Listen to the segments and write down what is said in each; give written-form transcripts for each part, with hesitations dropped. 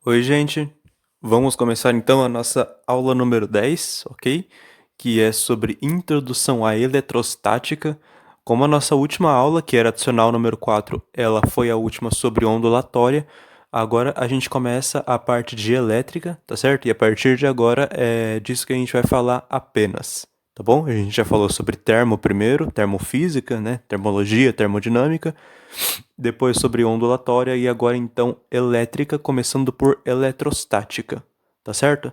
Oi, gente. Vamos começar então a nossa aula número 10, ok? Que é sobre introdução à eletrostática. Como a nossa última aula, que era adicional número 4, ela foi a última sobre ondulatória, agora a gente começa a parte de elétrica, tá certo? E a partir de agora é disso que a gente vai falar apenas, tá bom? A gente já falou sobre termo primeiro, termofísica, né? Termologia, termodinâmica, depois sobre ondulatória e agora então elétrica, começando por eletrostática, tá certo?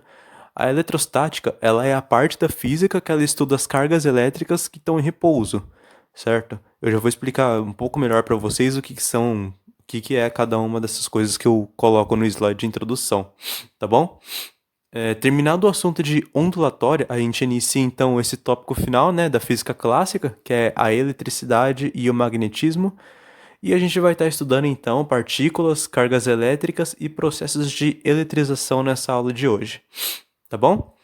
A eletrostática, ela é a parte da física que ela estuda as cargas elétricas que estão em repouso, certo? Eu já vou explicar um pouco melhor para vocês o que é cada uma dessas coisas que eu coloco no slide de introdução, tá bom? Terminado o assunto de ondulatória, a gente inicia então esse tópico final, né, da física clássica, que é a eletricidade e o magnetismo. E a gente vai estar estudando então partículas, cargas elétricas e processos de eletrização nessa aula de hoje, tá bom?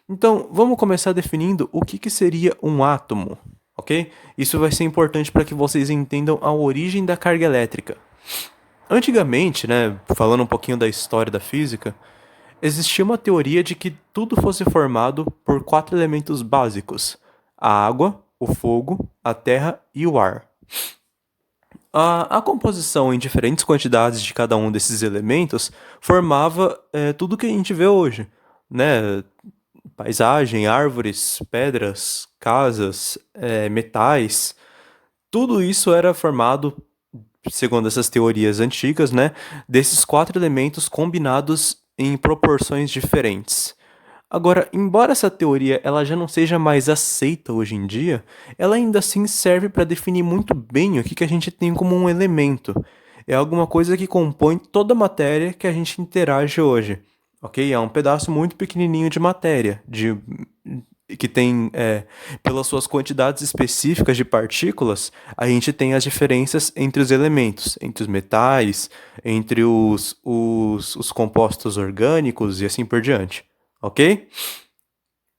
Então, vamos começar definindo o que seria um átomo, ok? Isso vai ser importante para que vocês entendam a origem da carga elétrica. Antigamente, né, falando um pouquinho da história da física, existia uma teoria de que tudo fosse formado por quatro elementos básicos: a água, o fogo, a terra e o ar. A composição em diferentes quantidades de cada um desses elementos formava tudo que a gente vê hoje, né? Paisagem, árvores, pedras, casas, metais. Tudo isso era formado, segundo essas teorias antigas, né? Desses quatro elementos combinados em proporções diferentes. Agora, embora essa teoria ela já não seja mais aceita hoje em dia, ela ainda assim serve para definir muito bem o que a gente tem como um elemento. É alguma coisa que compõe toda a matéria que a gente interage hoje, ok? É um pedaço muito pequenininho de matéria, que tem, pelas suas quantidades específicas de partículas, a gente tem as diferenças entre os elementos, entre os metais, entre os compostos orgânicos e assim por diante, ok?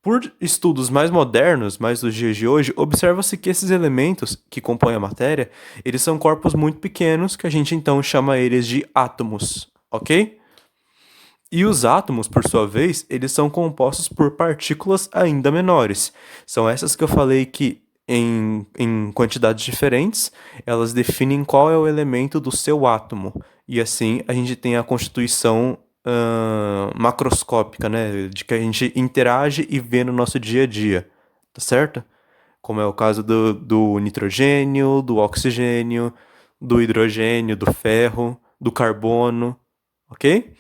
Por estudos mais modernos, mais dos dias de hoje, observa-se que esses elementos que compõem a matéria, eles são corpos muito pequenos que a gente então chama eles de átomos, ok? E os átomos, por sua vez, eles são compostos por partículas ainda menores. São essas que eu falei que, em quantidades diferentes, elas definem qual é o elemento do seu átomo. E assim a gente tem a constituição macroscópica, né? De que a gente interage e vê no nosso dia a dia, tá certo? Como é o caso do nitrogênio, do oxigênio, do hidrogênio, do ferro, do carbono, ok?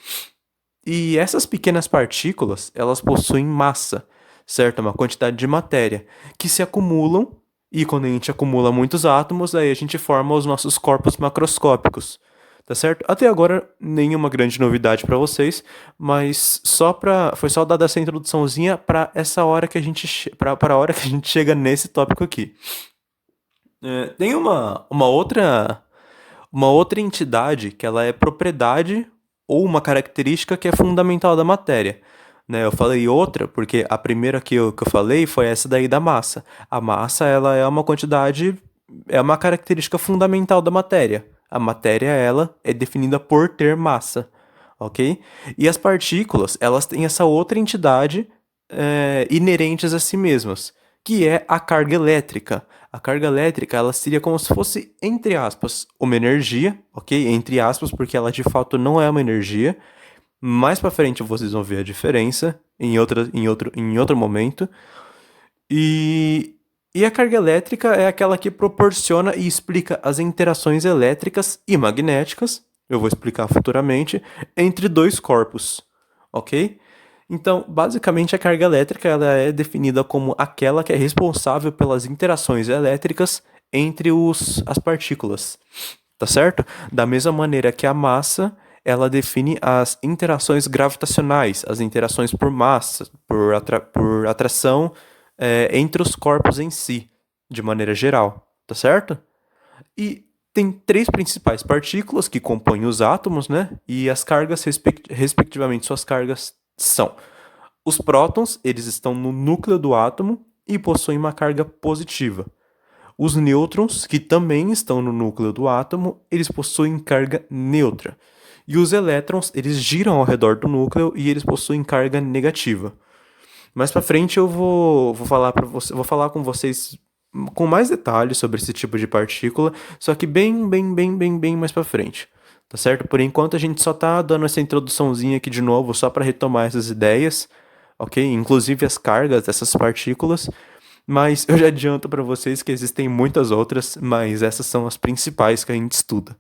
E essas pequenas partículas, elas possuem massa, certo? Uma quantidade de matéria, que se acumulam, e quando a gente acumula muitos átomos, aí a gente forma os nossos corpos macroscópicos, tá certo? Até agora, nenhuma grande novidade para vocês, mas foi só dada essa introduçãozinha para essa hora que a gente, para a hora que a gente chega nesse tópico aqui. Tem uma outra entidade que ela é propriedade ou uma característica que é fundamental da matéria. Né? Eu falei outra porque a primeira que eu falei foi essa daí da massa. A massa ela é uma quantidade, é uma característica fundamental da matéria. A matéria ela é definida por ter massa, ok? E as partículas elas têm essa outra entidade inerentes a si mesmas, que é a carga elétrica. A carga elétrica, ela seria como se fosse, entre aspas, uma energia, ok? Entre aspas, porque ela de fato não é uma energia. Mais para frente vocês vão ver a diferença em outro momento. E, e a carga elétrica é aquela que proporciona e explica as interações elétricas e magnéticas, eu vou explicar futuramente, entre dois corpos, ok? Então, basicamente, a carga elétrica ela é definida como aquela que é responsável pelas interações elétricas entre as partículas, tá certo? Da mesma maneira que a massa, ela define as interações gravitacionais, as interações por massa, por atração entre os corpos em si, de maneira geral, tá certo? E tem três principais partículas que compõem os átomos, né? E as cargas, respectivamente, suas cargas são: os prótons, eles estão no núcleo do átomo e possuem uma carga positiva. Os nêutrons, que também estão no núcleo do átomo, eles possuem carga neutra. E os elétrons, eles giram ao redor do núcleo e eles possuem carga negativa. Mais pra frente eu vou falar para você, vou falar com vocês com mais detalhes sobre esse tipo de partícula, só que bem mais pra frente. Tá certo? Por enquanto a gente só tá dando essa introduçãozinha aqui de novo só para retomar essas ideias, OK? Inclusive as cargas dessas partículas, mas eu já adianto para vocês que existem muitas outras, mas essas são as principais que a gente estuda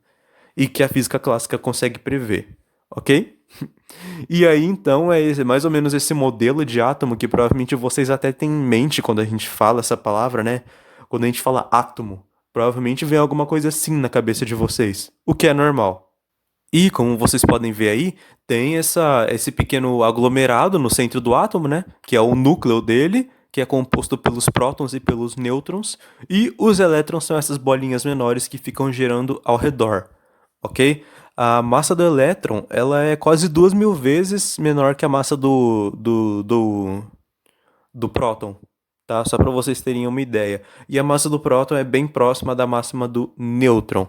e que a física clássica consegue prever, OK? E aí, então, mais ou menos esse modelo de átomo que provavelmente vocês até têm em mente quando a gente fala essa palavra, né? Quando a gente fala átomo, provavelmente vem alguma coisa assim na cabeça de vocês, o que é normal. E, como vocês podem ver aí, tem esse pequeno aglomerado no centro do átomo, né? Que é o núcleo dele, que é composto pelos prótons e pelos nêutrons, e os elétrons são essas bolinhas menores que ficam girando ao redor, ok? A massa do elétron, ela é quase 2.000 vezes menor que a massa do próton, tá? Só para vocês terem uma ideia. E a massa do próton é bem próxima da máxima do nêutron,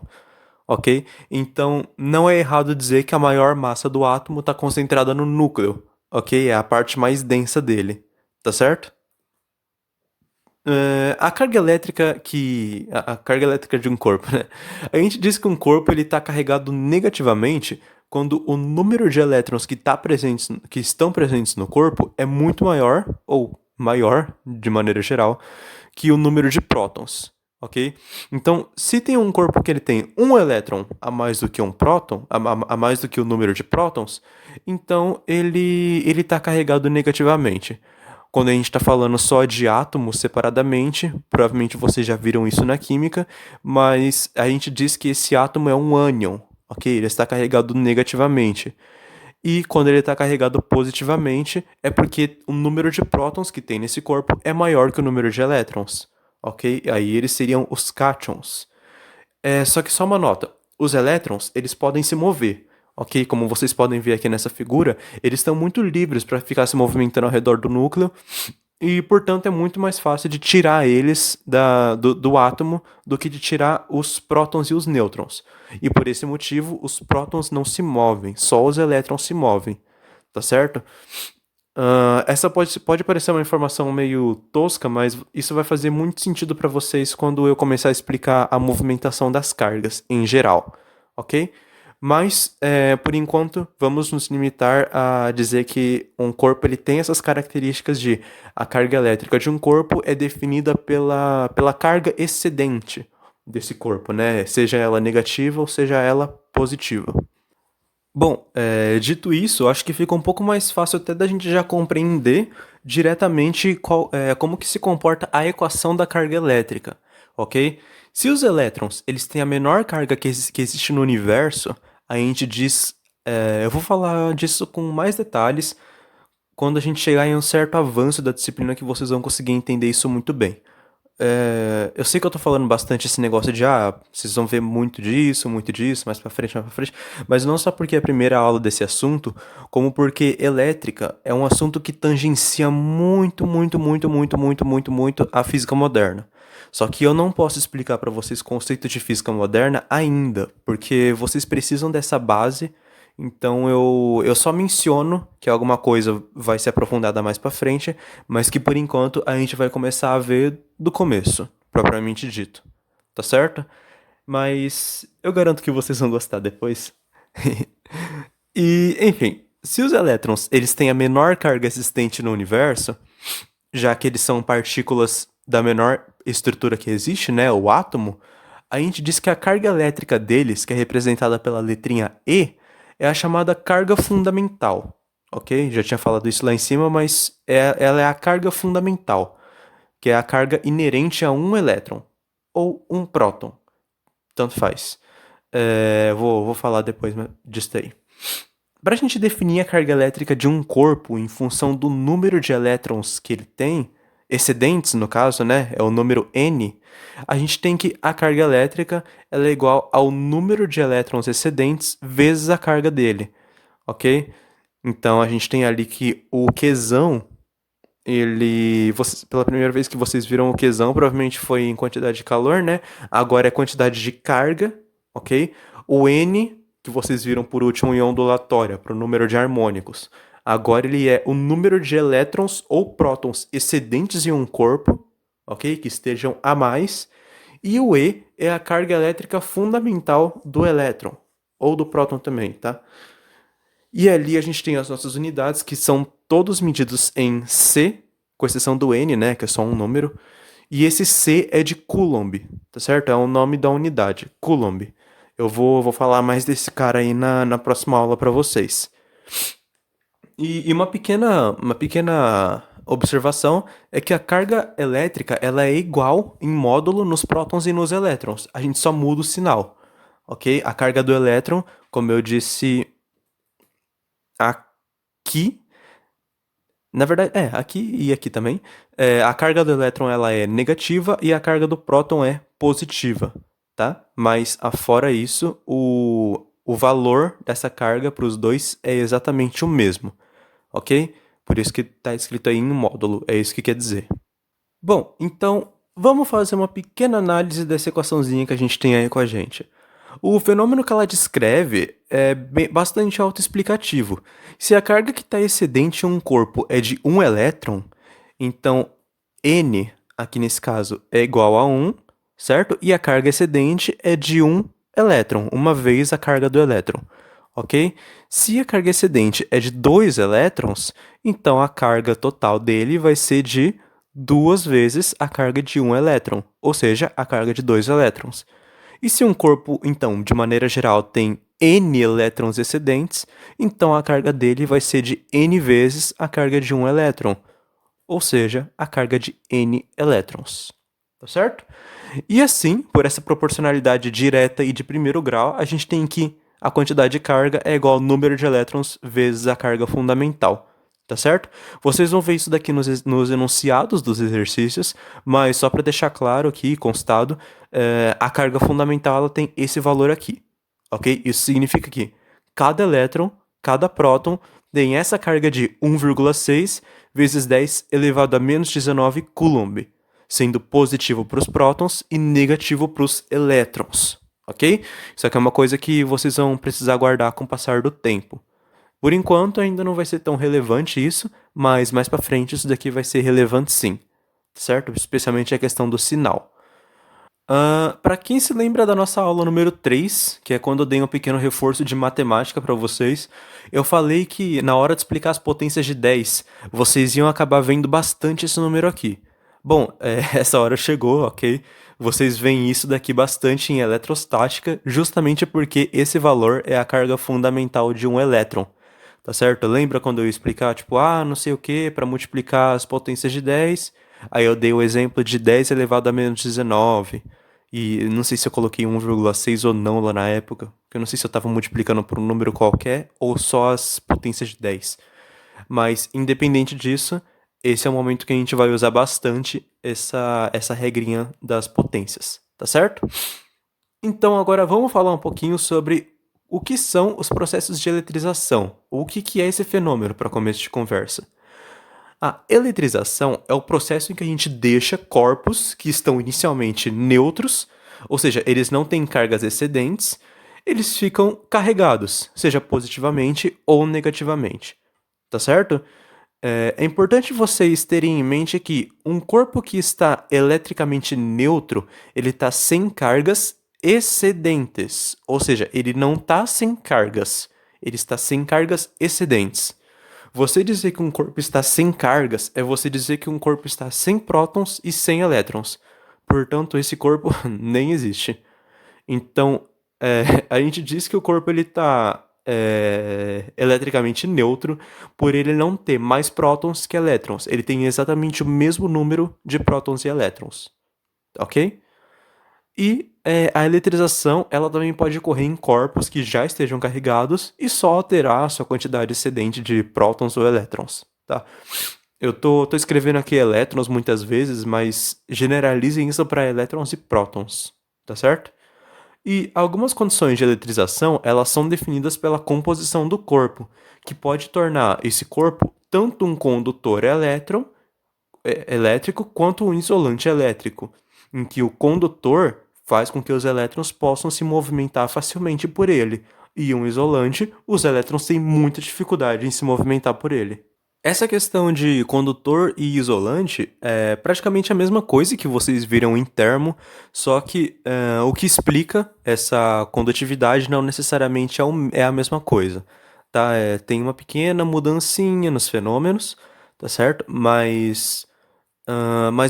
ok? Então, não é errado dizer que a maior massa do átomo está concentrada no núcleo, ok? É a parte mais densa dele, tá certo? A carga elétrica a carga elétrica de um corpo, né? A gente diz que um corpo ele está carregado negativamente quando o número de elétrons que estão presentes no corpo é muito maior ou maior de maneira geral que o número de prótons, ok? Então, se tem um corpo que ele tem um elétron a mais do que um próton, a mais do que o número de prótons, então ele está carregado negativamente. Quando a gente está falando só de átomos separadamente, provavelmente vocês já viram isso na química, mas a gente diz que esse átomo é um ânion, ok? Ele está carregado negativamente. E quando ele está carregado positivamente, é porque o número de prótons que tem nesse corpo é maior que o número de elétrons, ok? Aí eles seriam os cátions. Só que só uma nota: os elétrons eles podem se mover, ok? Como vocês podem ver aqui nessa figura, eles estão muito livres para ficar se movimentando ao redor do núcleo e, portanto, é muito mais fácil de tirar eles do átomo do que de tirar os prótons e os nêutrons. E por esse motivo, os prótons não se movem, só os elétrons se movem, tá certo? Essa pode parecer uma informação meio tosca, mas isso vai fazer muito sentido para vocês quando eu começar a explicar a movimentação das cargas em geral, ok? Mas, por enquanto, vamos nos limitar a dizer que um corpo ele tem essas características de a carga elétrica de um corpo é definida pela carga excedente desse corpo, né? Seja ela negativa ou seja ela positiva. Bom, dito isso, acho que fica um pouco mais fácil até da gente já compreender diretamente como que se comporta a equação da carga elétrica, ok? Se os elétrons eles têm a menor carga que existe no universo, a gente diz, eu vou falar disso com mais detalhes quando a gente chegar em um certo avanço da disciplina que vocês vão conseguir entender isso muito bem. Eu sei que eu tô falando bastante esse negócio de, vocês vão ver muito disso, mais pra frente, mas não só porque é a primeira aula desse assunto, como porque elétrica é um assunto que tangencia muito a física moderna. Só que eu não posso explicar para vocês conceito de física moderna ainda, porque vocês precisam dessa base. Então eu só menciono que alguma coisa vai ser aprofundada mais pra frente, mas que por enquanto a gente vai começar a ver do começo, propriamente dito. Tá certo? Mas eu garanto que vocês vão gostar depois. E, enfim, se os elétrons eles têm a menor carga existente no universo, já que eles são partículas da menor estrutura que existe, né, o átomo, a gente diz que a carga elétrica deles, que é representada pela letrinha E, é a chamada carga fundamental, ok? Já tinha falado isso lá em cima, mas ela é a carga fundamental, que é a carga inerente a um elétron ou um próton, tanto faz. Vou falar depois disso aí. Para a gente definir a carga elétrica de um corpo em função do número de elétrons que ele tem, excedentes no caso, né, é o número N, a gente tem que a carga elétrica ela é igual ao número de elétrons excedentes vezes a carga dele, ok? Então a gente tem ali que o Qzão, pela primeira vez que vocês viram o Qzão, provavelmente foi em quantidade de calor, né? Agora é quantidade de carga, ok? O N que vocês viram por último em ondulatória, para o número de harmônicos. Agora ele é o número de elétrons ou prótons excedentes em um corpo, ok? Que estejam a mais. E o E é a carga elétrica fundamental do elétron, ou do próton também, tá? E ali a gente tem as nossas unidades, que são todos medidos em C, com exceção do N, né, que é só um número. E esse C é de Coulomb, tá certo? É o nome da unidade, Coulomb. Eu vou falar mais desse cara aí na próxima aula para vocês. E uma pequena observação é que a carga elétrica ela é igual em módulo nos prótons e nos elétrons. A gente só muda o sinal, ok? A carga do elétron, como eu disse aqui, na verdade, aqui e aqui também, a carga do elétron ela é negativa e a carga do próton é positiva, tá? Mas afora isso, o valor dessa carga para os dois é exatamente o mesmo, ok? Por isso que está escrito aí em módulo, é isso que quer dizer. Bom, então vamos fazer uma pequena análise dessa equaçãozinha que a gente tem aí com a gente. O fenômeno que ela descreve é bastante autoexplicativo. Se a carga que está excedente em um corpo é de 1 elétron, então N, aqui nesse caso, é igual a 1, certo? E a carga excedente é de 1 elétron, uma vez a carga do elétron, ok? Se a carga excedente é de 2 elétrons, então a carga total dele vai ser de 2 vezes a carga de 1 elétron, ou seja, a carga de 2 elétrons. E se um corpo, então, de maneira geral, tem N elétrons excedentes, então a carga dele vai ser de N vezes a carga de um elétron, ou seja, a carga de N elétrons. Tá certo? E assim, por essa proporcionalidade direta e de primeiro grau, a gente tem que a quantidade de carga é igual ao número de elétrons vezes a carga fundamental. Tá certo? Vocês vão ver isso daqui nos enunciados dos exercícios, mas só para deixar claro aqui, constado, a carga fundamental ela tem esse valor aqui, ok? Isso significa que cada elétron, cada próton, tem essa carga de 1,6 vezes 10 elevado a menos 19 Coulomb, sendo positivo para os prótons e negativo para os elétrons, ok? Isso aqui é uma coisa que vocês vão precisar guardar com o passar do tempo. Por enquanto ainda não vai ser tão relevante isso, mas mais para frente isso daqui vai ser relevante sim, certo? Especialmente a questão do sinal. Para quem se lembra da nossa aula número 3, que é quando eu dei um pequeno reforço de matemática para vocês, eu falei que na hora de explicar as potências de 10, vocês iam acabar vendo bastante esse número aqui. Bom, essa hora chegou, ok? Vocês veem isso daqui bastante em eletrostática, justamente porque esse valor é a carga fundamental de um elétron. Tá certo? Lembra quando eu ia explicar, tipo, não sei o que, para multiplicar as potências de 10? Aí eu dei o exemplo de 10 elevado a menos 19. E não sei se eu coloquei 1,6 ou não lá na época. Porque eu não sei se eu estava multiplicando por um número qualquer ou só as potências de 10. Mas, independente disso, esse é o momento que a gente vai usar bastante essa regrinha das potências. Tá certo? Então, agora vamos falar um pouquinho sobre o que são os processos de eletrização, ou o que é esse fenômeno para começo de conversa. A eletrização é o processo em que a gente deixa corpos que estão inicialmente neutros, ou seja, eles não têm cargas excedentes, eles ficam carregados, seja positivamente ou negativamente. Tá certo? É importante vocês terem em mente que um corpo que está eletricamente neutro, ele está sem cargas excedentes, ou seja, ele não está sem cargas, ele está sem cargas excedentes. Você dizer que um corpo está sem cargas é você dizer que um corpo está sem prótons e sem elétrons. Portanto, esse corpo nem existe. Então, a gente diz que o corpo ele está eletricamente neutro por ele não ter mais prótons que elétrons. Ele tem exatamente o mesmo número de prótons e elétrons. Ok? E a eletrização ela também pode ocorrer em corpos que já estejam carregados e só alterar a sua quantidade excedente de prótons ou elétrons, tá? Eu tô escrevendo aqui elétrons muitas vezes, mas generalizem isso para elétrons e prótons, tá certo? E algumas condições de eletrização elas são definidas pela composição do corpo, que pode tornar esse corpo tanto um condutor elétrico quanto um isolante elétrico, em que o condutor faz com que os elétrons possam se movimentar facilmente por ele, íon isolante, os elétrons têm muita dificuldade em se movimentar por ele. Essa questão de condutor e isolante é praticamente a mesma coisa que vocês viram em termo, só que o que explica essa condutividade não necessariamente é a mesma coisa, tá? Tem uma pequena mudancinha nos fenômenos, tá certo? Mas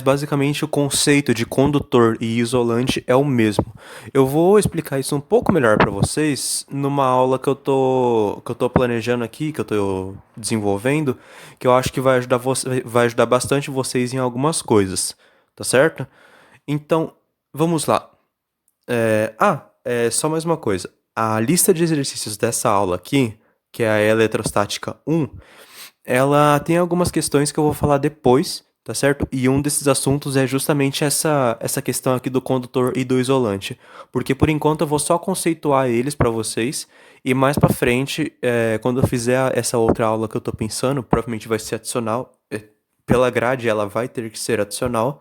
basicamente o conceito de condutor e isolante é o mesmo. Eu vou explicar isso um pouco melhor para vocês numa aula que eu tô planejando aqui, que eu tô desenvolvendo, que eu acho que vai ajudar bastante vocês em algumas coisas, tá certo? Então, vamos lá. Só mais uma coisa. A lista de exercícios dessa aula aqui, que é a eletrostática 1, ela tem algumas questões que eu vou falar depois, tá certo? E um desses assuntos é justamente essa questão aqui do condutor e do isolante. Porque por enquanto eu vou só conceituar eles para vocês. E mais para frente, quando eu fizer essa outra aula que eu tô pensando, provavelmente vai ser adicional. Pela grade, ela vai ter que ser adicional.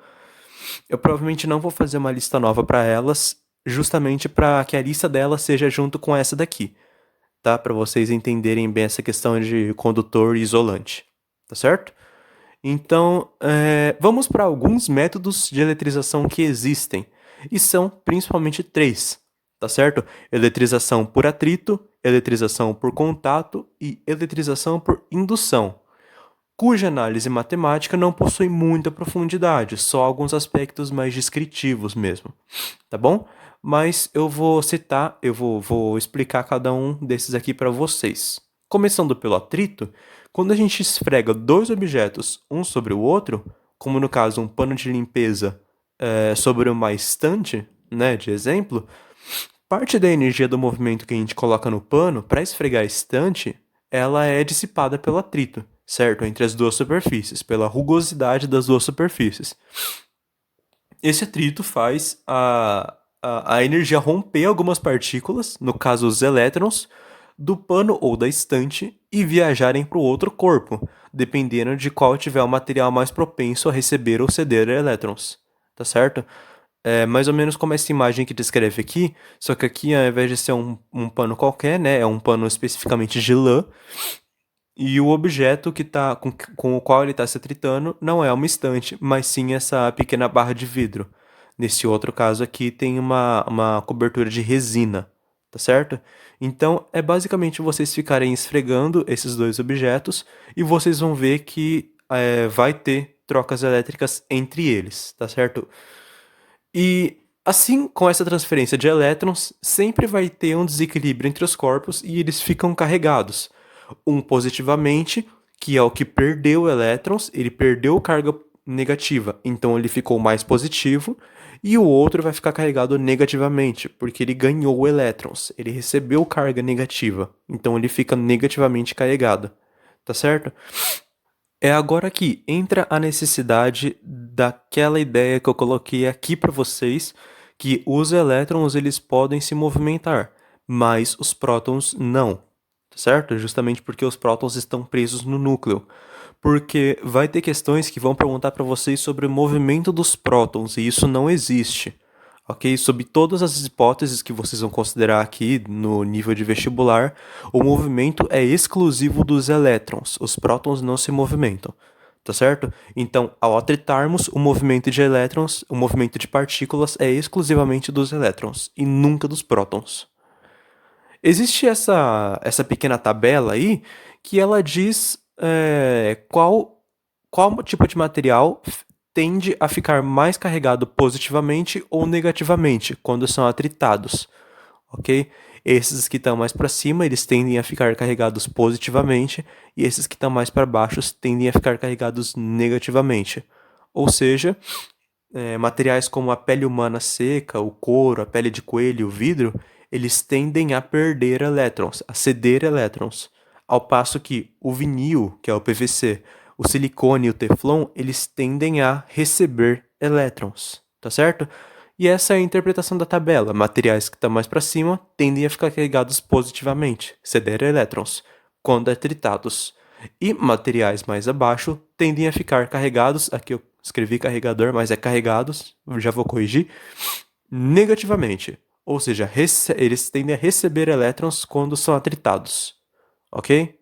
Eu provavelmente não vou fazer uma lista nova para elas, justamente para que a lista delas seja junto com essa daqui, tá? Para vocês entenderem bem essa questão de condutor e isolante, tá certo? Então, vamos para alguns métodos de eletrização que existem, e são principalmente três, tá certo? Eletrização por atrito, eletrização por contato e eletrização por indução, cuja análise matemática não possui muita profundidade, só alguns aspectos mais descritivos mesmo, tá bom? Mas eu vou explicar cada um desses aqui para vocês. Começando pelo atrito, quando a gente esfrega dois objetos um sobre o outro, como no caso um pano de limpeza sobre uma estante, né, de exemplo, parte da energia do movimento que a gente coloca no pano para esfregar a estante, ela é dissipada pelo atrito, certo? Entre as duas superfícies, pela rugosidade das duas superfícies. Esse atrito faz a energia romper algumas partículas, no caso os elétrons, do pano ou da estante e viajarem para o outro corpo, dependendo de qual tiver o material mais propenso a receber ou ceder elétrons, tá certo? É mais ou menos como essa imagem que descreve aqui, só que aqui ao invés de ser um pano qualquer, né, é um pano especificamente de lã, e o objeto com o qual ele está se atritando não é uma estante, mas sim essa pequena barra de vidro. Nesse outro caso aqui tem uma cobertura de resina, tá certo? Então é basicamente vocês ficarem esfregando esses dois objetos e vocês vão ver que vai ter trocas elétricas entre eles, tá certo? E assim, com essa transferência de elétrons, sempre vai ter um desequilíbrio entre os corpos e eles ficam carregados. Um positivamente, que é o que perdeu elétrons, ele perdeu carga negativa, então ele ficou mais positivo, e o outro vai ficar carregado negativamente, porque ele ganhou elétrons, ele recebeu carga negativa, então ele fica negativamente carregado, tá certo? É agora que entra a necessidade daquela ideia que eu coloquei aqui para vocês, que os elétrons eles podem se movimentar, mas os prótons não, tá certo? Justamente porque os prótons estão presos no núcleo. Porque vai ter questões que vão perguntar para vocês sobre o movimento dos prótons, e isso não existe. Ok? Sob todas as hipóteses que vocês vão considerar aqui no nível de vestibular, o movimento é exclusivo dos elétrons. Os prótons não se movimentam. Tá certo? Então, ao atritarmos, o movimento de elétrons, o movimento de partículas é exclusivamente dos elétrons e nunca dos prótons. Existe essa pequena tabela aí que ela diz qual tipo de material tende a ficar mais carregado positivamente ou negativamente quando são atritados, ok? Esses que estão mais para cima, eles tendem a ficar carregados positivamente, e esses que estão mais para baixo tendem a ficar carregados negativamente. Ou seja, materiais como a pele humana seca, o couro, a pele de coelho, o vidro, eles tendem a perder elétrons, a ceder elétrons. Ao passo que o vinil, que é o PVC, o silicone e o teflon, eles tendem a receber elétrons, tá certo? E essa é a interpretação da tabela. Materiais que estão mais para cima tendem a ficar carregados positivamente, ceder elétrons, quando atritados. E materiais mais abaixo tendem a ficar carregados, aqui eu escrevi carregador, mas é carregados, já vou corrigir, negativamente. Ou seja, eles tendem a receber elétrons quando são atritados, ok?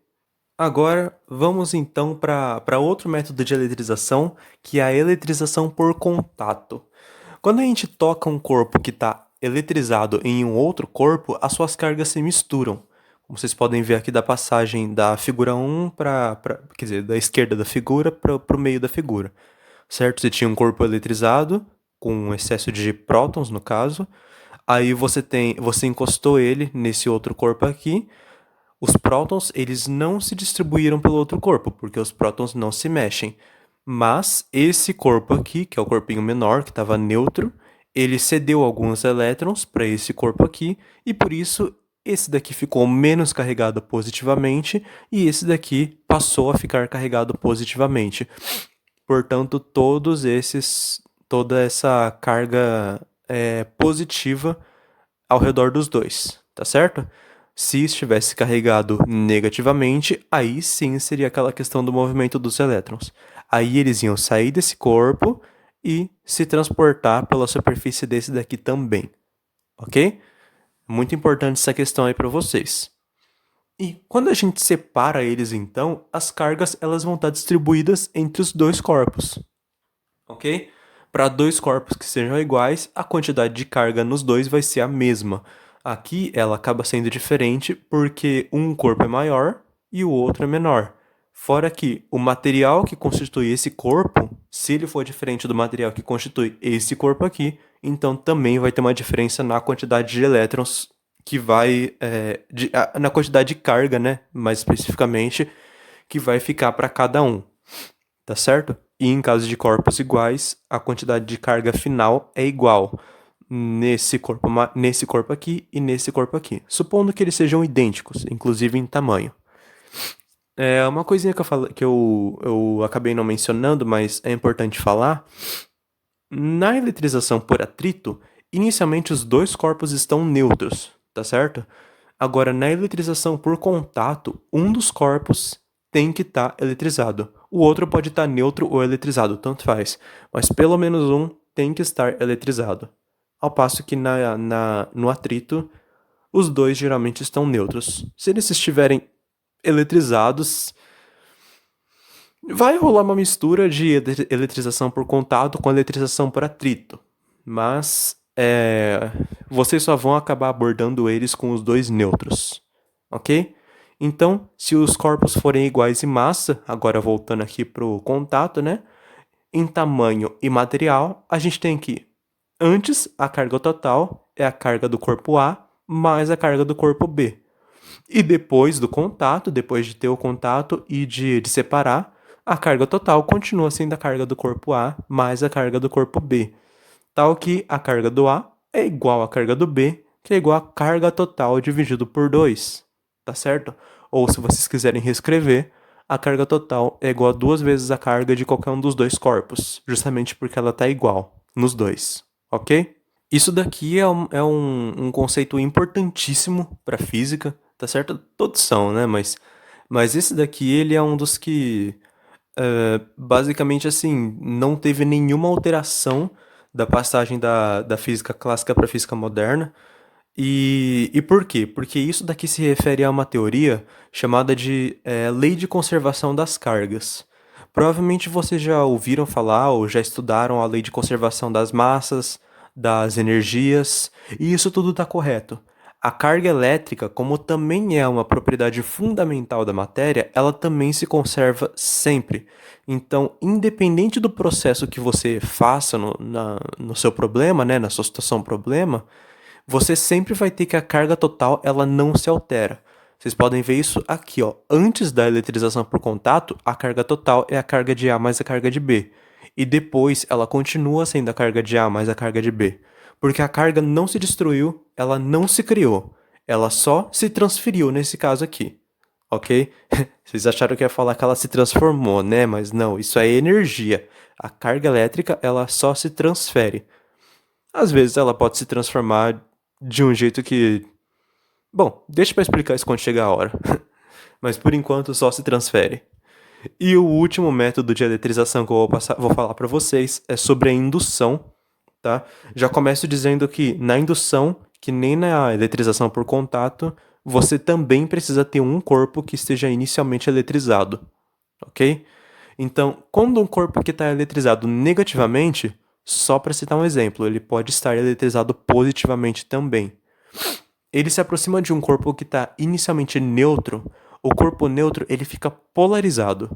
Agora, vamos então para outro método de eletrização, que é a eletrização por contato. Quando a gente toca um corpo que está eletrizado em um outro corpo, as suas cargas se misturam. Como vocês podem ver aqui da passagem da figura 1 quer dizer, da esquerda da figura para o meio da figura. Certo? Você tinha um corpo eletrizado, com um excesso de prótons, no caso. Aí você encostou ele nesse outro corpo aqui. Os prótons, eles não se distribuíram pelo outro corpo, porque os prótons não se mexem. Mas esse corpo aqui, que é o corpinho menor, que estava neutro, ele cedeu alguns elétrons para esse corpo aqui, e por isso esse daqui ficou menos carregado positivamente, e esse daqui passou a ficar carregado positivamente. Portanto, toda essa carga positiva ao redor dos dois, tá certo? Se estivesse carregado negativamente, aí sim seria aquela questão do movimento dos elétrons. Aí eles iam sair desse corpo e se transportar pela superfície desse daqui também, ok? Muito importante essa questão aí para vocês. E quando a gente separa eles, então, as cargas elas vão estar distribuídas entre os dois corpos, ok? Para dois corpos que sejam iguais, a quantidade de carga nos dois vai ser a mesma. Aqui ela acaba sendo diferente porque um corpo é maior e o outro é menor. Fora que o material que constitui esse corpo, se ele for diferente do material que constitui esse corpo aqui, então também vai ter uma diferença na quantidade de elétrons que vai. Na quantidade de carga, né? Mais especificamente, que vai ficar para cada um. Tá certo? E em caso de corpos iguais, a quantidade de carga final é igual nesse corpo aqui e nesse corpo aqui, supondo que eles sejam idênticos, inclusive em tamanho. É uma coisinha que eu acabei não mencionando, mas é importante falar. Na eletrização por atrito, inicialmente os dois corpos estão neutros, tá certo? Agora, na eletrização por contato, um dos corpos tem que estar eletrizado. O outro pode estar neutro ou eletrizado, tanto faz. Mas pelo menos um tem que estar eletrizado. Ao passo que no atrito, os dois geralmente estão neutros. Se eles estiverem eletrizados, vai rolar uma mistura de eletrização por contato com eletrização por atrito. Mas vocês só vão acabar abordando eles com os dois neutros, ok? Então, se os corpos forem iguais em massa, agora voltando aqui para o contato, né? Em tamanho e material, a gente tem que, antes, a carga total é a carga do corpo A mais a carga do corpo B. E depois do contato, depois de ter o contato e de separar, a carga total continua sendo a carga do corpo A mais a carga do corpo B. Tal que a carga do A é igual à carga do B, que é igual à carga total dividido por 2. Tá certo? Ou se vocês quiserem reescrever, a carga total é igual a 2 vezes a carga de qualquer um dos dois corpos, justamente porque ela está igual nos dois, ok? Isso daqui é um conceito importantíssimo para física, tá certo? Todos são, né? Mas esse daqui ele é um dos que basicamente assim não teve nenhuma alteração da passagem da física clássica para a física moderna. E por quê? Porque isso daqui se refere a uma teoria chamada de lei de conservação das cargas. Provavelmente vocês já ouviram falar ou já estudaram a lei de conservação das massas, das energias, e isso tudo está correto. A carga elétrica, como também é uma propriedade fundamental da matéria, ela também se conserva sempre. Então, independente do processo que você faça no seu problema, né, na sua situação problema, você sempre vai ter que a carga total ela não se altera. Vocês podem ver isso aqui, ó. Antes da eletrização por contato, a carga total é a carga de A mais a carga de B. E depois ela continua sendo a carga de A mais a carga de B. Porque a carga não se destruiu, ela não se criou. Ela só se transferiu nesse caso aqui. Ok? Vocês acharam que ia falar que ela se transformou, né? Mas não, isso é energia. A carga elétrica, ela só se transfere. Às vezes ela pode se transformar de um jeito que... Bom, deixa pra explicar isso quando chegar a hora. Mas por enquanto só se transfere. E o último método de eletrização que eu vou falar para vocês é sobre a indução, tá? Já começo dizendo que na indução, que nem na eletrização por contato, você também precisa ter um corpo que esteja inicialmente eletrizado, ok? Então, quando um corpo que está eletrizado negativamente, só para citar um exemplo, ele pode estar eletrizado positivamente também. Ele se aproxima de um corpo que está inicialmente neutro. O corpo neutro ele fica polarizado,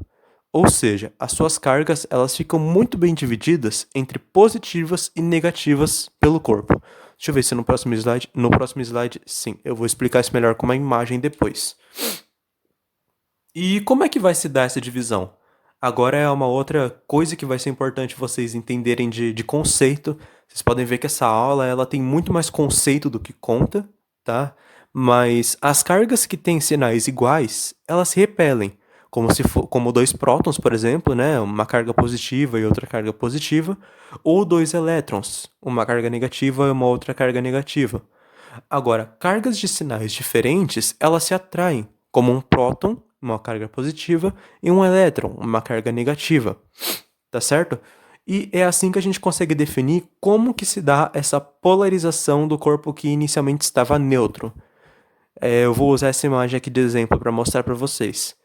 ou seja, as suas cargas elas ficam muito bem divididas entre positivas e negativas pelo corpo. Deixa eu ver se no próximo slide. No próximo slide, sim, eu vou explicar isso melhor com uma imagem depois. E como é que vai se dar essa divisão? Agora é uma outra coisa que vai ser importante vocês entenderem de conceito. Vocês podem ver que essa aula ela tem muito mais conceito do que conta, tá? Mas as cargas que têm sinais iguais, elas se repelem, como dois prótons, por exemplo, né? Uma carga positiva e outra carga positiva, ou dois elétrons, uma carga negativa e uma outra carga negativa. Agora, cargas de sinais diferentes, elas se atraem, como um próton, uma carga positiva, e um elétron, uma carga negativa. Tá certo? E é assim que a gente consegue definir como que se dá essa polarização do corpo que inicialmente estava neutro. Eu vou usar essa imagem aqui de exemplo para mostrar para vocês.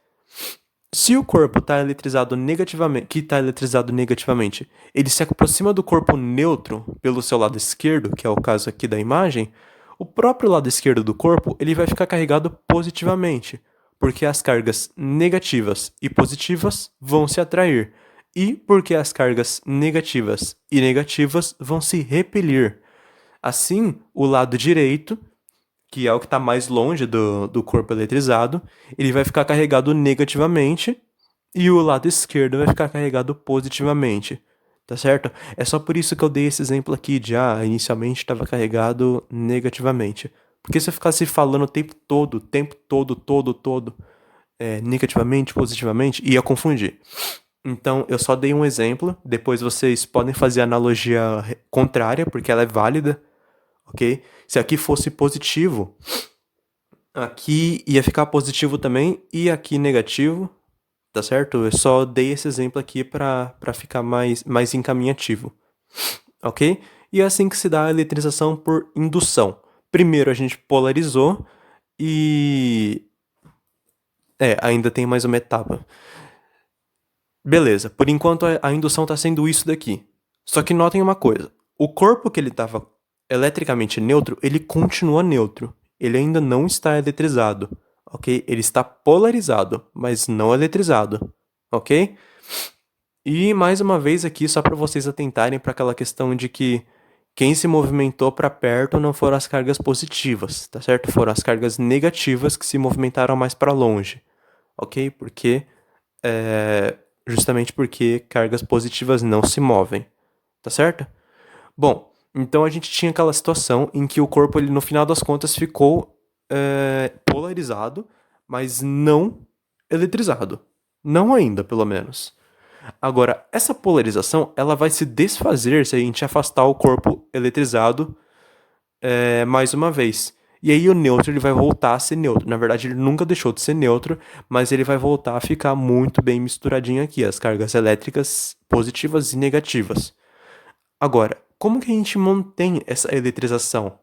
Se o corpo está eletrizado negativamente, ele se aproxima do corpo neutro pelo seu lado esquerdo, que é o caso aqui da imagem, o próprio lado esquerdo do corpo ele vai ficar carregado positivamente, porque as cargas negativas e positivas vão se atrair, e porque as cargas negativas e negativas vão se repelir. Assim, o lado direito, que é o que está mais longe do corpo eletrizado, ele vai ficar carregado negativamente e o lado esquerdo vai ficar carregado positivamente, tá certo? É só por isso que eu dei esse exemplo aqui de, inicialmente estava carregado negativamente. Porque se eu ficasse falando o tempo todo, negativamente, positivamente, ia confundir. Então, eu só dei um exemplo, depois vocês podem fazer a analogia contrária, porque ela é válida, ok? Se aqui fosse positivo, aqui ia ficar positivo também e aqui negativo, tá certo? Eu só dei esse exemplo aqui para ficar mais encaminhativo, ok? E é assim que se dá a eletrização por indução. Primeiro a gente polarizou e... ainda tem mais uma etapa. Beleza, por enquanto a indução está sendo isso daqui. Só que notem uma coisa, o corpo que ele estava eletricamente neutro, ele continua neutro. Ele ainda não está eletrizado, ok? Ele está polarizado, mas não eletrizado, ok? E mais uma vez aqui, só para vocês atentarem para aquela questão de que quem se movimentou para perto não foram as cargas positivas, tá certo? Foram as cargas negativas que se movimentaram mais para longe, ok? Justamente porque cargas positivas não se movem, tá certo? Bom, então a gente tinha aquela situação em que o corpo, ele, no final das contas, ficou polarizado, mas não eletrizado. Não ainda, pelo menos. Agora, essa polarização ela vai se desfazer se a gente afastar o corpo eletrizado mais uma vez. E aí o neutro ele vai voltar a ser neutro. Na verdade, ele nunca deixou de ser neutro, mas ele vai voltar a ficar muito bem misturadinho aqui, as cargas elétricas positivas e negativas. Agora, como que a gente mantém essa eletrização?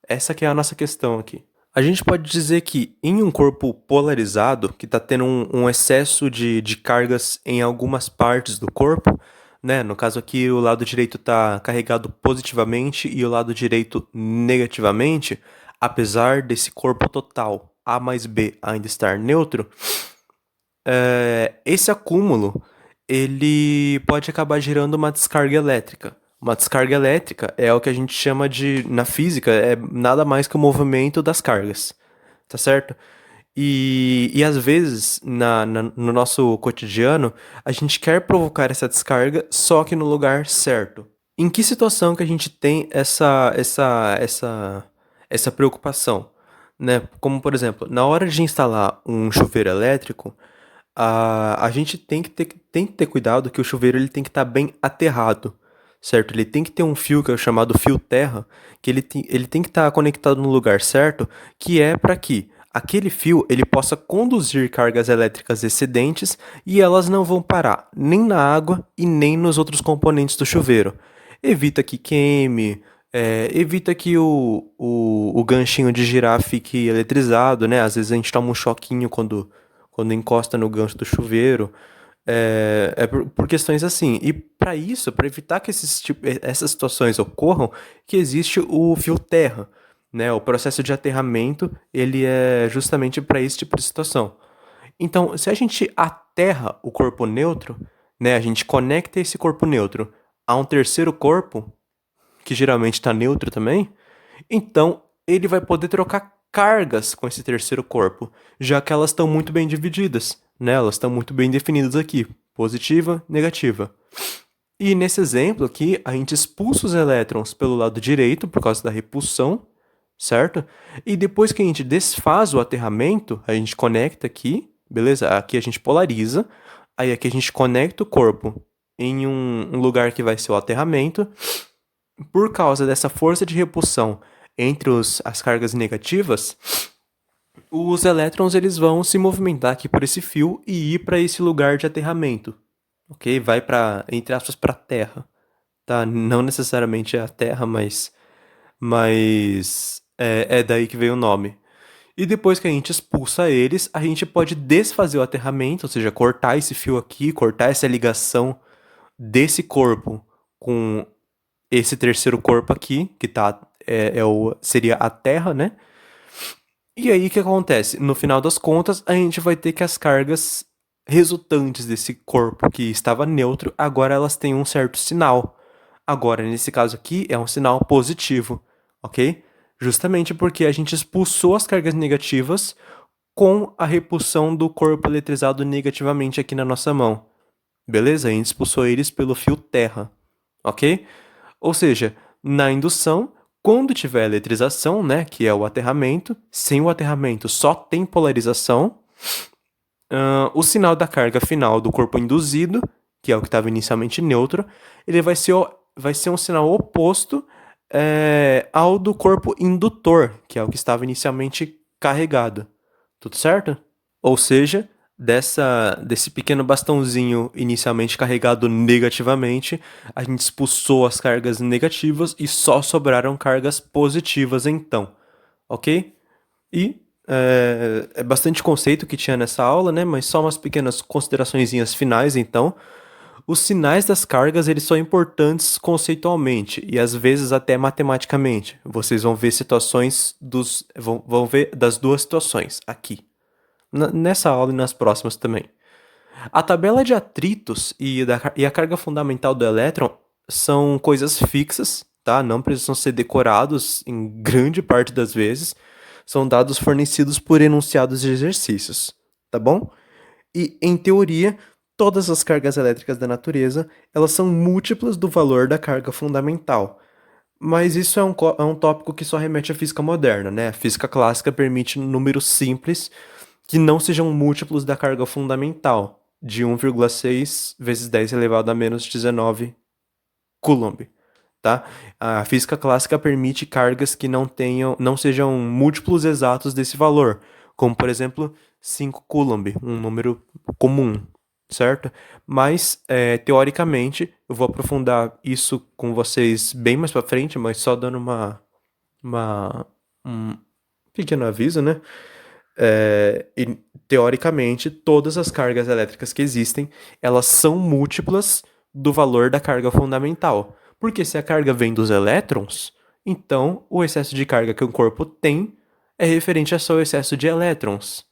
Essa que é a nossa questão aqui. A gente pode dizer que em um corpo polarizado, que está tendo um excesso de cargas em algumas partes do corpo, né? No caso aqui, o lado direito está carregado positivamente e o lado direito negativamente, apesar desse corpo total A mais B ainda estar neutro, esse acúmulo ele pode acabar gerando uma descarga elétrica. Uma descarga elétrica é o que a gente chama de, na física, é nada mais que o movimento das cargas, tá certo? E às vezes, no nosso cotidiano, a gente quer provocar essa descarga, só que no lugar certo. Em que situação que a gente tem essa preocupação? Né? Como, por exemplo, na hora de instalar um chuveiro elétrico, a gente tem que ter cuidado que o chuveiro ele tem que estar bem aterrado, certo? Ele tem que ter um fio que é o chamado fio terra, que ele tem que estar conectado no lugar certo, que é para que aquele fio ele possa conduzir cargas elétricas excedentes e elas não vão parar nem na água e nem nos outros componentes do chuveiro. Evita que queime, Evita que o ganchinho de girar fique eletrizado, né? Às vezes a gente toma um choquinho quando encosta no gancho do chuveiro. Por questões assim. E para isso, para evitar que essas situações ocorram, que existe o fio terra, né? O processo de aterramento, ele é justamente para esse tipo de situação. Então, se a gente aterra o corpo neutro, né? A gente conecta esse corpo neutro a um terceiro corpo, que geralmente está neutro também, então ele vai poder trocar cargas com esse terceiro corpo, já que elas estão muito bem divididas, né? Elas estão muito bem definidas aqui, positiva, negativa. E nesse exemplo aqui, a gente expulsa os elétrons pelo lado direito por causa da repulsão, certo? E depois que a gente desfaz o aterramento, a gente conecta aqui, beleza? Aqui a gente polariza, aí aqui a gente conecta o corpo em um lugar que vai ser o aterramento. Por causa dessa força de repulsão entre as cargas negativas, os elétrons eles vão se movimentar aqui por esse fio e ir para esse lugar de aterramento, ok? Vai para, entre aspas, para a Terra, tá? Não necessariamente é a Terra, mas é daí que veio o nome. E depois que a gente expulsa eles, a gente pode desfazer o aterramento, ou seja, cortar esse fio aqui, cortar essa ligação desse corpo com esse terceiro corpo aqui, que tá, seria a Terra, né? E aí o que acontece? No final das contas, a gente vai ter que as cargas resultantes desse corpo que estava neutro, agora elas têm um certo sinal. Agora, nesse caso aqui, é um sinal positivo, ok? Justamente porque a gente expulsou as cargas negativas com a repulsão do corpo eletrizado negativamente aqui na nossa mão. Beleza? A gente expulsou eles pelo fio terra, ok? Ou seja, na indução, quando tiver eletrização, né, que é o aterramento, sem o aterramento só tem polarização, o sinal da carga final do corpo induzido, que é o que estava inicialmente neutro, ele vai ser um sinal oposto ao do corpo indutor, que é o que estava inicialmente carregado. Tudo certo? Ou seja, desse pequeno bastãozinho inicialmente carregado negativamente, a gente expulsou as cargas negativas e só sobraram cargas positivas então, ok? E é bastante conceito que tinha nessa aula, né? Mas só umas pequenas consideraçõezinhas finais então. Os sinais das cargas eles são importantes conceitualmente e às vezes até matematicamente. Vocês vão ver vão ver das duas situações aqui nessa aula e nas próximas também. A tabela de atritos e a carga fundamental do elétron são coisas fixas, tá? Não precisam ser decorados em grande parte das vezes. São dados fornecidos por enunciados de exercícios, tá bom? E, em teoria, todas as cargas elétricas da natureza, elas são múltiplas do valor da carga fundamental. Mas isso é um tópico que só remete à física moderna, né? A física clássica permite números simples que não sejam múltiplos da carga fundamental, de 1,6 vezes 10 elevado a menos 19 Coulomb, tá? A física clássica permite cargas que não sejam múltiplos exatos desse valor, como por exemplo 5 Coulomb, um número comum, certo? Mas teoricamente, eu vou aprofundar isso com vocês bem mais para frente, mas só dando um pequeno aviso, né? E, teoricamente, todas as cargas elétricas que existem, elas são múltiplas do valor da carga fundamental. Porque se a carga vem dos elétrons, então o excesso de carga que o corpo tem é referente ao seu excesso de elétrons.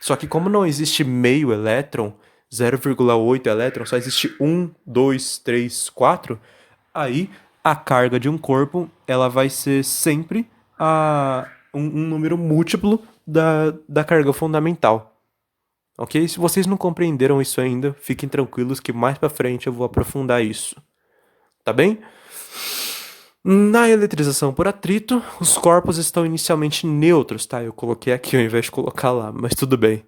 Só que como não existe meio elétron, 0,8 elétron, só existe 1, 2, 3, 4, aí a carga de um corpo ela vai ser sempre um número múltiplo da carga fundamental. Ok? Se vocês não compreenderam isso ainda, fiquem tranquilos que mais pra frente eu vou aprofundar isso. Tá bem? Na eletrização por atrito, os corpos estão inicialmente neutros, tá? Eu coloquei aqui ao invés de colocar lá, mas tudo bem.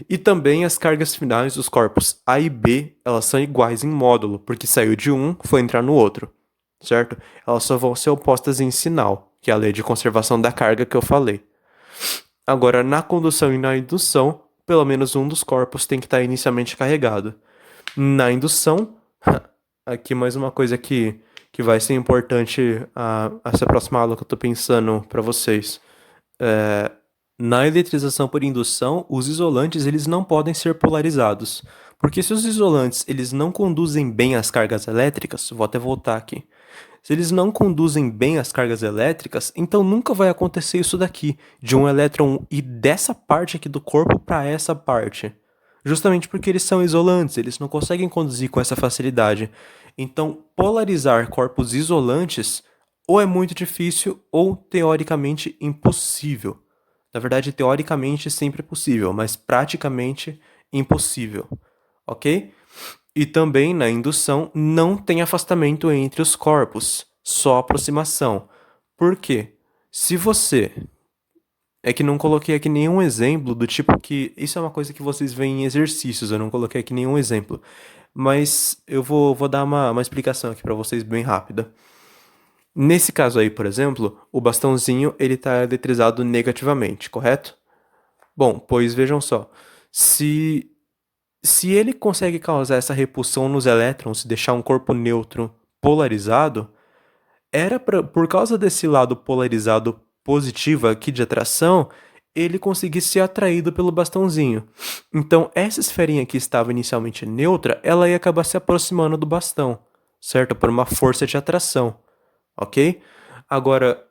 E também as cargas finais dos corpos A e B, elas são iguais em módulo, porque saiu de um, foi entrar no outro, certo? Elas só vão ser opostas em sinal, que é a lei de conservação da carga que eu falei. Agora, na condução e na indução, pelo menos um dos corpos tem que estar inicialmente carregado. Na indução, aqui mais uma coisa que que vai ser importante essa próxima aula que eu estou pensando para vocês. Na eletrização por indução, os isolantes eles não podem ser polarizados, porque se os isolantes eles não conduzem bem as cargas elétricas, vou até voltar aqui. Se eles não conduzem bem as cargas elétricas, então nunca vai acontecer isso daqui, de um elétron ir dessa parte aqui do corpo para essa parte. Justamente porque eles são isolantes, eles não conseguem conduzir com essa facilidade. Então, polarizar corpos isolantes ou é muito difícil ou teoricamente impossível. Na verdade, teoricamente sempre é possível, mas praticamente impossível, ok? E também na indução não tem afastamento entre os corpos, só aproximação. Por quê? Se você. É que não coloquei aqui nenhum exemplo do tipo que. Isso é uma coisa que vocês veem em exercícios, eu não coloquei aqui nenhum exemplo. Mas eu vou dar uma explicação aqui para vocês bem rápida. Nesse caso aí, por exemplo, o bastãozinho ele está eletrizado negativamente, correto? Bom, pois vejam só. Se ele consegue causar essa repulsão nos elétrons e deixar um corpo neutro polarizado, por causa desse lado polarizado positivo aqui de atração, ele conseguir ser atraído pelo bastãozinho. Então, essa esferinha que estava inicialmente neutra, ela ia acabar se aproximando do bastão, certo? Por uma força de atração, ok? Agora,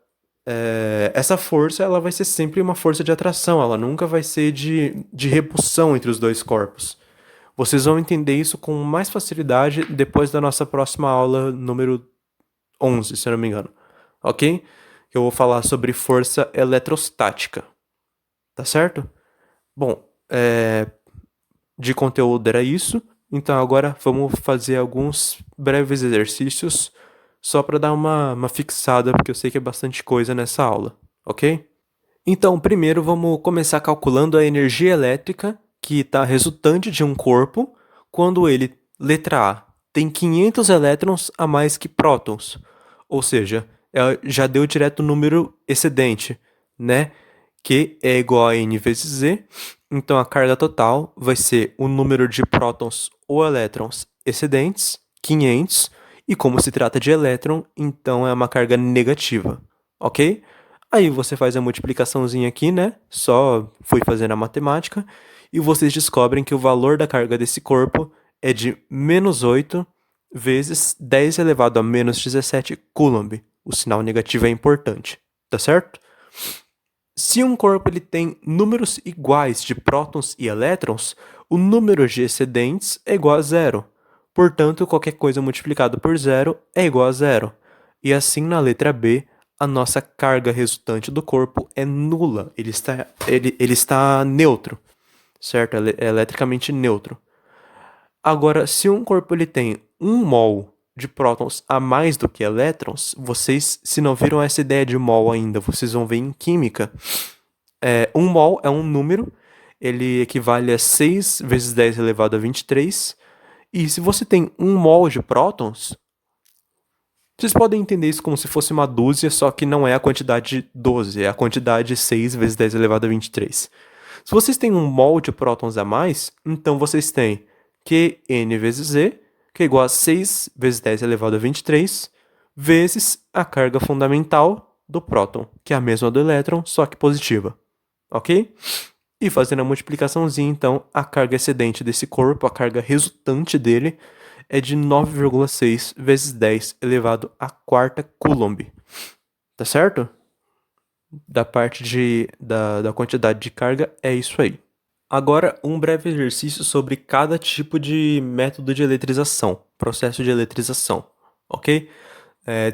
essa força ela vai ser sempre uma força de atração, ela nunca vai ser de repulsão entre os dois corpos. Vocês vão entender isso com mais facilidade depois da nossa próxima aula número 11, se eu não me engano. Ok? Eu vou falar sobre força eletrostática. Tá certo? Bom, de conteúdo era isso. Então agora vamos fazer alguns breves exercícios só para dar uma fixada, porque eu sei que é bastante coisa nessa aula. Ok? Então, primeiro vamos começar calculando a energia elétrica que está resultante de um corpo quando ele, letra A, tem 500 elétrons a mais que prótons. Ou seja, já deu direto o número excedente, né? Que é igual a N vezes Z. Então, a carga total vai ser o número de prótons ou elétrons excedentes, 500. E como se trata de elétron, então é uma carga negativa, ok? Aí você faz a multiplicaçãozinha aqui, né? Só fui fazendo a matemática. E vocês descobrem que o valor da carga desse corpo é de menos 8 vezes 10 elevado a menos 17 Coulomb. O sinal negativo é importante, tá certo? Se um corpo ele tem números iguais de prótons e elétrons, o número de excedentes é igual a zero. Portanto, qualquer coisa multiplicado por zero é igual a zero. E assim, na letra B, a nossa carga resultante do corpo é nula. Ele está neutro, certo? É eletricamente neutro. Agora, se um corpo ele tem 1 mol de prótons a mais do que elétrons, vocês, se não viram essa ideia de mol ainda, vocês vão ver em química. 1 mol é um número, ele equivale a 6 vezes 10 elevado a 23. E se você tem 1 mol de prótons, vocês podem entender isso como se fosse uma dúzia, só que não é a quantidade 12, é a quantidade 6 vezes 10 elevado a 23. Se vocês têm 1 mol de prótons a mais, então vocês têm Qn vezes Z, que é igual a 6 vezes 10 elevado a 23, vezes a carga fundamental do próton, que é a mesma do elétron, só que positiva. Ok? E fazendo a multiplicaçãozinha, então, a carga excedente desse corpo, a carga resultante dele, é de 9,6 vezes 10 elevado à quarta Coulomb. Tá certo? Da parte da quantidade de carga, é isso aí. Agora, um breve exercício sobre cada tipo de método de eletrização, processo de eletrização, ok?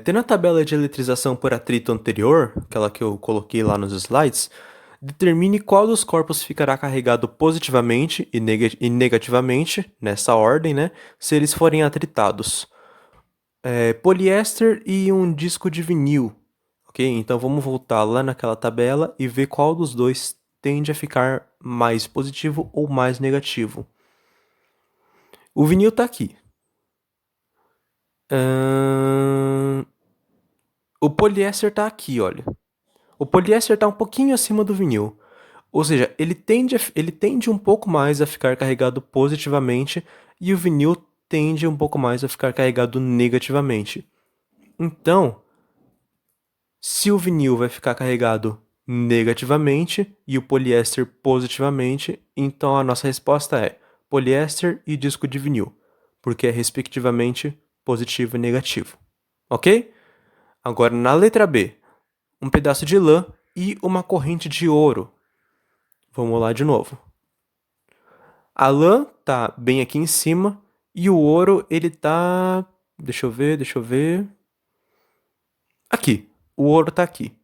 Tendo a tabela de eletrização por atrito anterior, aquela que eu coloquei lá nos slides, determine qual dos corpos ficará carregado positivamente e negativamente, nessa ordem, né, se eles forem atritados. Poliéster e um disco de vinil, ok? Então vamos voltar lá naquela tabela e ver qual dos dois tende a ficar mais positivo ou mais negativo. O vinil está aqui. O poliéster está aqui, olha. O poliéster está um pouquinho acima do vinil. Ou seja, ele tende um pouco mais a ficar carregado positivamente e o vinil tende um pouco mais a ficar carregado negativamente. Então, se o vinil vai ficar carregado negativamente e o poliéster positivamente, então a nossa resposta é poliéster e disco de vinil, porque é respectivamente positivo e negativo. Ok? Agora na letra B, um pedaço de lã e uma corrente de ouro. Vamos lá de novo. A lã tá bem aqui em cima e o ouro ele tá, deixa eu ver. Aqui. O ouro tá aqui.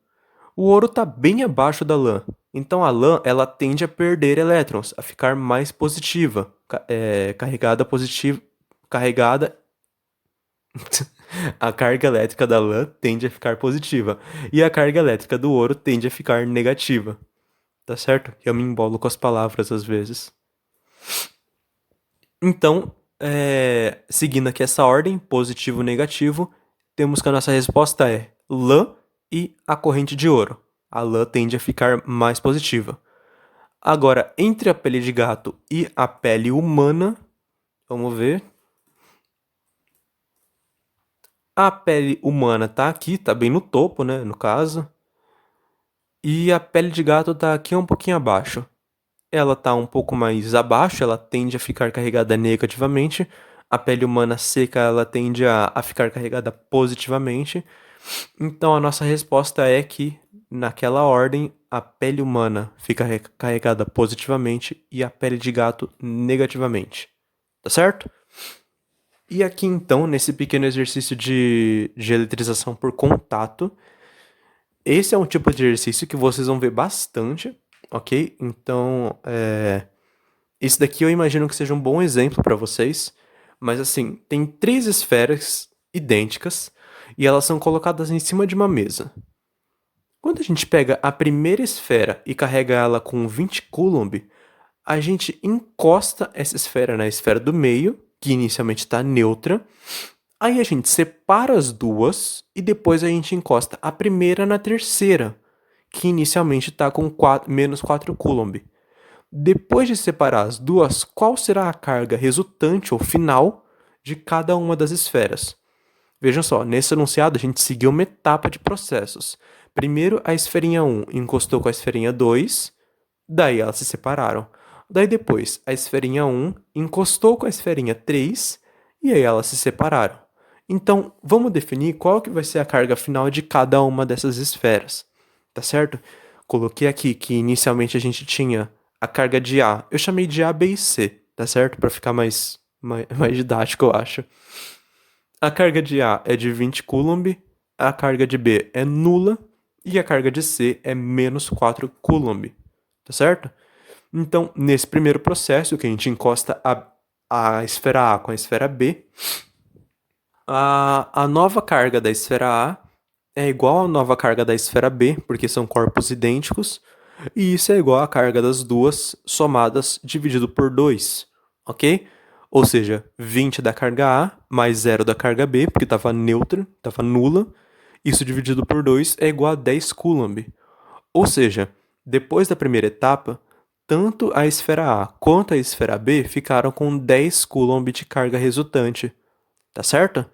O ouro está bem abaixo da lã, então a lã ela tende a perder elétrons, a ficar mais positiva, carregada positiva, carregada. A carga elétrica da lã tende a ficar positiva e a carga elétrica do ouro tende a ficar negativa, tá certo? Eu me embolo com as palavras às vezes. Então, seguindo aqui essa ordem, positivo, negativo, temos que a nossa resposta é lã e a corrente de ouro. A lã tende a ficar mais positiva. Agora, entre a pele de gato e a pele humana, vamos ver. A pele humana tá aqui, tá bem no topo, né, no caso. E a pele de gato tá aqui um pouquinho abaixo. Ela tá um pouco mais abaixo, ela tende a ficar carregada negativamente. A pele humana seca, ela tende a ficar carregada positivamente. Então a nossa resposta é que, naquela ordem, a pele humana fica carregada positivamente e a pele de gato negativamente. Tá certo? E aqui então, nesse pequeno exercício de eletrização por contato, esse é um tipo de exercício que vocês vão ver bastante, ok? Então, esse daqui eu imagino que seja um bom exemplo para vocês. Mas assim, tem 3 esferas idênticas e elas são colocadas em cima de uma mesa. Quando a gente pega a primeira esfera e carrega ela com 20 Coulomb, a gente encosta essa esfera na esfera do meio, que inicialmente está neutra. Aí a gente separa as duas e depois a gente encosta a primeira na terceira, que inicialmente está com menos 4 Coulomb. Depois de separar as duas, qual será a carga resultante ou final de cada uma das esferas? Vejam só, nesse enunciado a gente seguiu uma etapa de processos. Primeiro, a esferinha 1 encostou com a esferinha 2, daí elas se separaram. Daí depois, a esferinha 1 encostou com a esferinha 3, e aí elas se separaram. Então, vamos definir qual que vai ser a carga final de cada uma dessas esferas, tá certo? Coloquei aqui que inicialmente a gente tinha a carga de A. Eu chamei de A, B e C, tá certo? Para ficar mais didático, eu acho. A carga de A é de 20 Coulomb, a carga de B é nula e a carga de C é menos 4 Coulomb, tá certo? Então, nesse primeiro processo, que a gente encosta a esfera A com a esfera B, a nova carga da esfera A é igual à nova carga da esfera B, porque são corpos idênticos, e isso é igual à carga das duas somadas dividido por 2, ok? Ou seja, 20 da carga A mais 0 da carga B, porque estava neutra, estava nula. Isso dividido por 2 é igual a 10 Coulomb. Ou seja, depois da primeira etapa, tanto a esfera A quanto a esfera B ficaram com 10 Coulomb de carga resultante. Tá certo?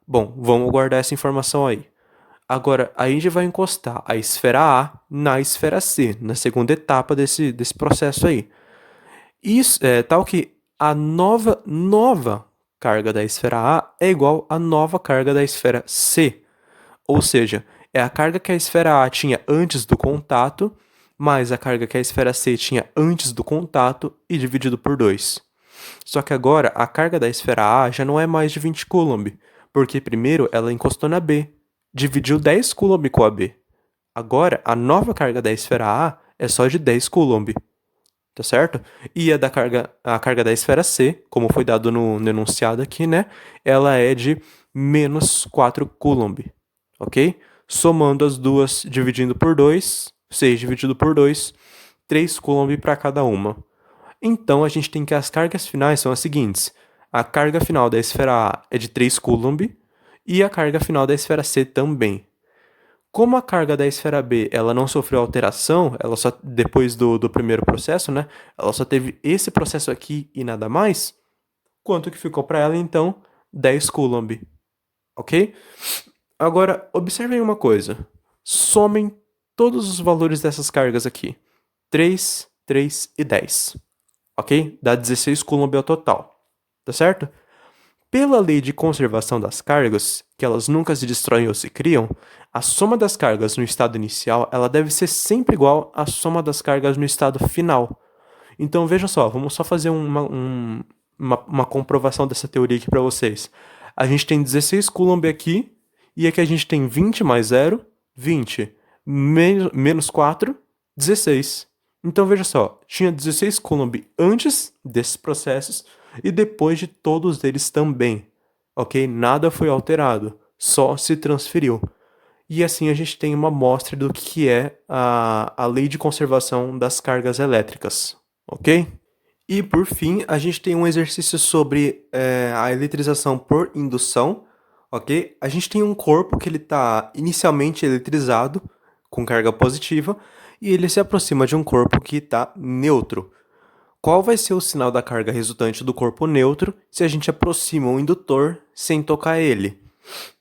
Bom, vamos guardar essa informação aí. Agora, a gente vai encostar a esfera A na esfera C, na segunda etapa desse processo aí. Isso é tal que a nova carga da esfera A é igual à nova carga da esfera C. Ou seja, é a carga que a esfera A tinha antes do contato, mais a carga que a esfera C tinha antes do contato e dividido por 2. Só que agora a carga da esfera A já não é mais de 20 Coulomb, porque primeiro ela encostou na B, dividiu 10 Coulomb com a B. Agora a nova carga da esfera A é só de 10 Coulomb, tá certo? E a carga da esfera C, como foi dado no enunciado aqui, né? Ela é de menos 4 Coulomb, ok? Somando as duas, dividindo por 2, 6 dividido por 2, 3 Coulomb para cada uma. Então a gente tem que as cargas finais são as seguintes. A carga final da esfera A é de 3 Coulomb e a carga final da esfera C também. Como a carga da esfera B ela não sofreu alteração, ela só depois do primeiro processo, né? Ela só teve esse processo aqui e nada mais. Quanto que ficou para ela então? 10 Coulomb, ok? Agora, observem uma coisa. Somem todos os valores dessas cargas aqui. 3, 3 e 10. Ok? Dá 16 Coulomb ao total. Tá certo? Pela lei de conservação das cargas, que elas nunca se destroem ou se criam, a soma das cargas no estado inicial ela deve ser sempre igual à soma das cargas no estado final. Então veja só, vamos só fazer uma comprovação dessa teoria aqui para vocês. A gente tem 16 Coulomb aqui, e aqui a gente tem 20 mais 0, 20. Menos 4, 16. Então veja só, tinha 16 Coulomb antes desses processos e depois de todos eles também. Ok? Nada foi alterado, só se transferiu. E assim a gente tem uma amostra do que é a lei de conservação das cargas elétricas. Ok? E por fim, a gente tem um exercício sobre a eletrização por indução, ok? A gente tem um corpo que ele está inicialmente eletrizado, com carga positiva, e ele se aproxima de um corpo que está neutro. Qual vai ser o sinal da carga resultante do corpo neutro se a gente aproxima o indutor sem tocar ele?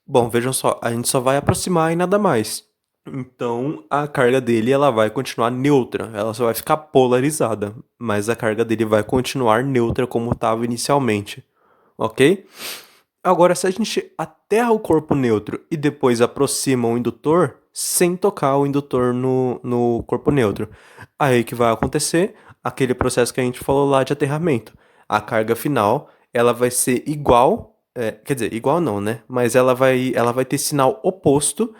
Bom, vejam só, a gente só vai aproximar e nada mais. Então, a carga dele ela vai continuar neutra, ela só vai ficar polarizada, mas a carga dele vai continuar neutra como estava inicialmente, ok? Agora, se a gente aterra o corpo neutro e depois aproxima o indutor, sem tocar o indutor no corpo neutro, aí que vai acontecer aquele processo que a gente falou lá de aterramento. A carga final ela vai ser igual, quer dizer, igual não, né? Mas ela vai ter sinal oposto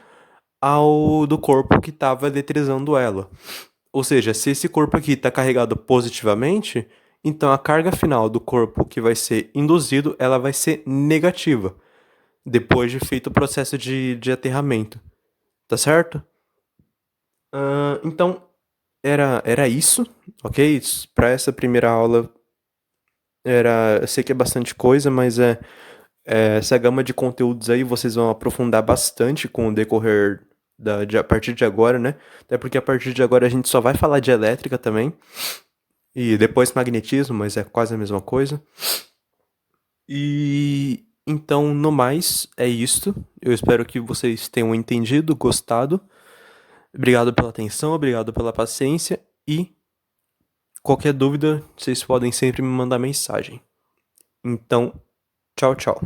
ao do corpo que estava eletrizando ela. Ou seja, se esse corpo aqui está carregado positivamente, então a carga final do corpo que vai ser induzido, ela vai ser negativa, depois de feito o processo de aterramento. Tá certo? Então, era isso, ok? Para essa primeira aula, eu sei que é bastante coisa, mas essa gama de conteúdos aí vocês vão aprofundar bastante com o decorrer a partir de agora, né? Até porque a partir de agora a gente só vai falar de elétrica também. E depois magnetismo, mas é quase a mesma coisa. E então, no mais, é isto. Eu espero que vocês tenham entendido, gostado. Obrigado pela atenção, obrigado pela paciência e qualquer dúvida, vocês podem sempre me mandar mensagem. Então, tchau, tchau.